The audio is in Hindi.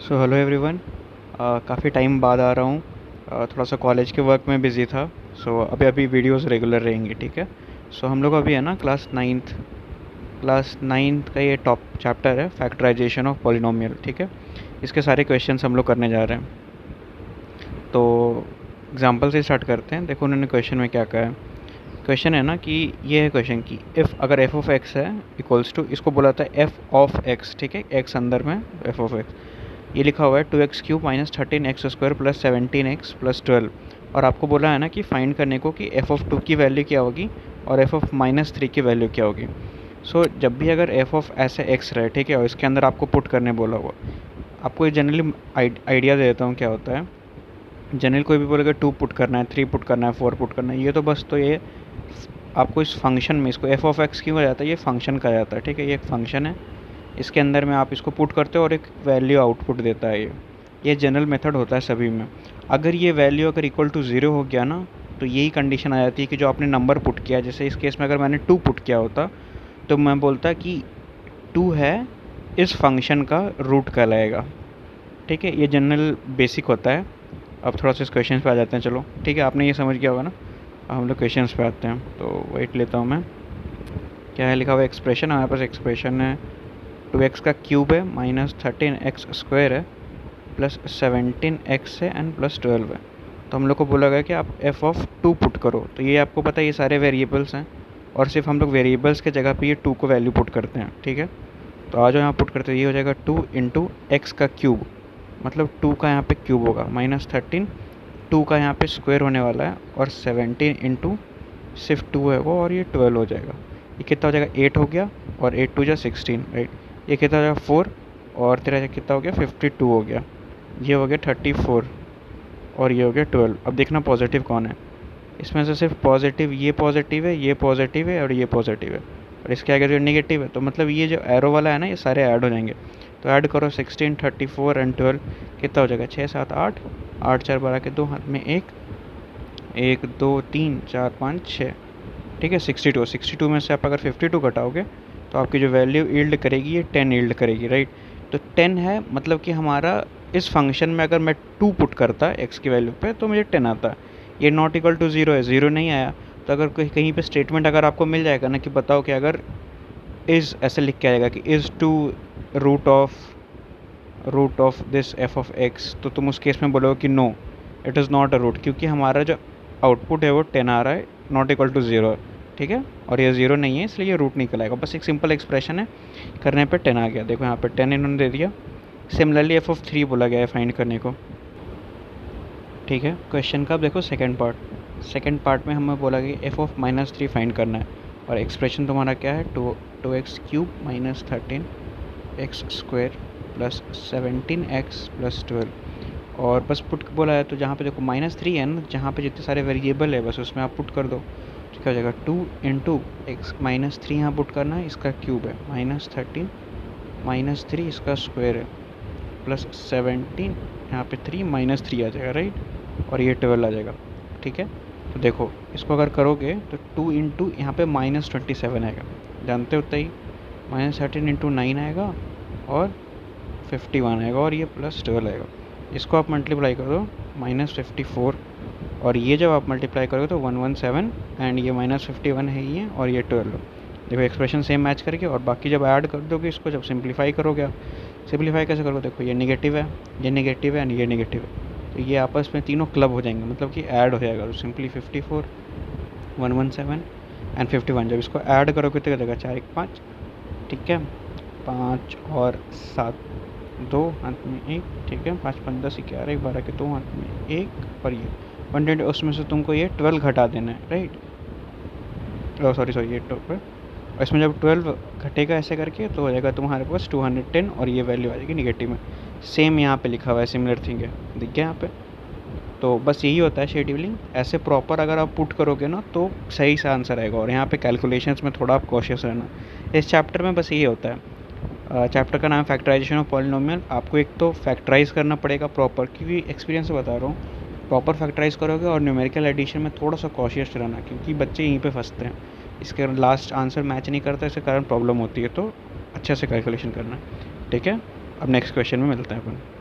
So hello everyone. काफ़ी टाइम बाद आ रहा हूँ। थोड़ा सा कॉलेज के वर्क में बिज़ी था। सो अभी अभी वीडियोस रेगुलर रहेंगी, ठीक है। सो हम लोग अभी है ना क्लास नाइन्थ का ये टॉप चैप्टर है, फैक्टराइजेशन ऑफ पॉलिनोमियल, ठीक है। इसके सारे क्वेश्चंस हम लोग करने जा रहे हैं। तो एग्जांपल से स्टार्ट करते हैं। देखो उन्होंने क्वेश्चन में क्या कहा है। क्वेश्चन है ना कि ये है क्वेश्चन कि इफ़ अगर एफ ऑफ एक्स है इक्वल्स टू, इसको बोला था एफ ऑफ एक्स, ठीक है, एक्स अंदर में एफ ऑफ एक्स। ये लिखा हुआ है 2x³ minus 13x² plus 17x+12। और आपको बोला है ना कि फाइंड करने को कि एफ ऑफ 2 की वैल्यू क्या होगी और एफ ऑफ -3 की वैल्यू क्या होगी। सो जब भी अगर एफ ऑफ ऐसे एक्स रहे, ठीक है, और इसके अंदर आपको पुट करने बोला हुआ, आपको ये जनरली आइडिया दे देता हूँ क्या होता है। जनरली कोई भी बोलेगा 2 पुट करना है, 3 पुट करना है, 4 पुट करना है, ये तो बस तो ये आपको इस फंक्शन में, इसको एफ ऑफ एक्स क्यों कहा जाता है, ये फंक्शन कहा जाता है, ठीक है। ये एक फंक्शन है, इसके अंदर में आप इसको पुट करते हो और एक वैल्यू आउटपुट देता है। ये जनरल मेथड होता है सभी में। अगर ये वैल्यू अगर इक्वल टू 0 हो गया ना, तो यही कंडीशन आ जाती है कि जो आपने नंबर पुट किया, जैसे इस केस में अगर मैंने 2 पुट किया होता तो मैं बोलता कि 2 है इस फंक्शन का रूट कहलाएगा, ठीक है। ये जनरल बेसिक होता है। अब थोड़ा सा इस क्वेश्चन पे आ जाते हैं, चलो ठीक है, आपने ये समझ गया होगा ना। अब हम लोग क्वेश्चन पे आते हैं, तो वेट लेता हूँ मैं। क्या है लिखा हुआ एक्सप्रेशन, हमारे पास एक्सप्रेशन है 2x का क्यूब है माइनस 13x² है प्लस 17x है एंड प्लस 12 है। तो हम लोग को बोला गया कि आप एफ ऑफ 2 पुट करो। तो ये आपको पता है ये सारे वेरिएबल्स हैं और सिर्फ हम लोग वेरिएबल्स के जगह पे ये 2 को वैल्यू पुट करते हैं, ठीक है। तो आज यहाँ पुट करते हैं, ये हो जाएगा 2 इंटू एक्स का क्यूब, मतलब 2 का यहाँ पे क्यूब होगा, -13, 2 का यहाँ पे स्क्वायर होने वाला है, और 17 इंटू सिर्फ 2 है वो, और ये 12 हो जाएगा। ये कितना हो जाएगा, 8 हो गया, और 8 2 जा 16, राइट। ये कितना हो जाएगा 4, और तेरा कितना हो गया 52 हो गया। ये हो गया 34, और ये हो गया 12। अब देखना पॉजिटिव कौन है। इसमें से सिर्फ पॉजिटिव, ये पॉजिटिव है, ये पॉजिटिव है, और ये पॉजिटिव है, और इसके आगे जो नेगेटिव है, तो मतलब ये जो एरो वाला है ना, ये सारे ऐड हो जाएंगे। तो ऐड करो 16, 34 एंड 12, कितना हो जाएगा 6 7 8, 8 4 12 के 2 हाथ में 1, 1 2 3 4 5 6, ठीक है। 62 में से आप अगर 52 घटाओगे तो आपकी जो वैल्यू ईल्ड करेगी ये 10 ईल्ड करेगी, राइट। तो 10 है, मतलब कि हमारा इस फंक्शन में अगर मैं 2 पुट करता एक्स की वैल्यू पे तो मुझे 10 आता। ये नॉट इक्वल टू 0 है, 0 नहीं आया। तो अगर कहीं पे स्टेटमेंट अगर आपको मिल जाएगा ना कि बताओ कि अगर इज़ ऐसे लिख के आएगा कि is to root of this f of x, तो तुम उस केस में बोलोगे कि no, it is not a root, क्योंकि हमारा जो आउटपुट है वो 10 आ रहा है, नॉट इक्वल टू 0 है, ठीक है। और ये 0 नहीं है, इसलिए ये रूट नहीं कहलाएगा। बस एक सिंपल एक्सप्रेशन है, करने पे 10 आ गया। देखो यहाँ पे 10 इन्होंने दे दिया। सिमिलरली एफ ऑफ 3 बोला गया है फाइंड करने को, ठीक है। क्वेश्चन का देखो सेकेंड पार्ट में हमें बोला गया एफ ऑफ -3 फाइंड करना है, और एक्सप्रेशन तुम्हारा क्या है, 2x³ minus 13x² plus 17x+12। और बस पुट बोला है, तो जहाँ पे देखो -3 है ना, जहाँ पे जितने सारे वेरिएबल है बस उसमें आप पुट कर दो, तो क्या हो जाएगा 2 इंटू एक्स -3 यहाँ पुट करना है, इसका क्यूब है, -13 -3 इसका स्क्वायर है, प्लस 17 यहाँ पे 3 -3 आ जाएगा, राइट। और ये 12 आ जाएगा, ठीक है। तो देखो इसको अगर करोगे तो 2 इंटू यहाँ पे -27 आएगा, जानते हो ही, -13 इंटू 9 आएगा, और 51 आएगा, और ये +12 आएगा। इसको आप मल्टीप्लाई कर दो -54, और ये जब आप मल्टीप्लाई करोगे तो 117, एंड ये -51 है ये, और ये 12। देखो एक्सप्रेशन सेम मैच करके, और बाकी जब ऐड कर दोगे इसको, जब सिंप्लीफाई करोगे आप, सिंप्लीफाई कैसे करोगे, देखो ये नेगेटिव है, ये नेगेटिव है, एंड ये नेगेटिव है, तो ये आपस में तीनों क्लब हो जाएंगे, मतलब कि ऐड हो जाएगा। तो सिंपली 54, 117 एंड 51, जब इसको ऐड करोगे तो क्या जाएगा 4 1 5, ठीक है। 5 और 7, 2 हाथ में 1, ठीक है। 5 5 10 11 12 के 2 हाथ में 1, और ये 120, उसमें से तुमको ये 12 घटा देना है, राइट। सॉरी ये 12, और इसमें जब 12 घटेगा ऐसे करके तो हो जाएगा तुम्हारे पास 210, और ये वैल्यू आ जाएगी निगेटिव में। सेम यहाँ पे लिखा हुआ है, सिमिलर थिंग है, दिख गया यहाँ पे। तो बस यही होता है शेड्यूलिंग, ऐसे प्रॉपर अगर आप पुट करोगे ना तो सही सा आंसर आएगा। और यहाँ पे कैलकुलेशंस में थोड़ा आप कॉशियस रहना। इस चैप्टर में बस यही होता है। चैप्टर का नाम है फैक्टराइजेशन ऑफ पॉलिनोमियल। आपको एक तो फैक्टराइज करना पड़ेगा प्रॉपर, क्योंकि एक्सपीरियंस से बता रहा हूँ, प्रॉपर फैक्टराइज करोगे, और न्यूमेरिकल एडिशन में थोड़ा सा कॉशियस रहना, क्योंकि बच्चे यहीं पे फंसते हैं, इसके लास्ट आंसर मैच नहीं करता, इसके कारण प्रॉब्लम होती है। तो अच्छे से कैलकुलेशन करना, ठीक है। अब नेक्स्ट क्वेश्चन में मिलते हैं अपन।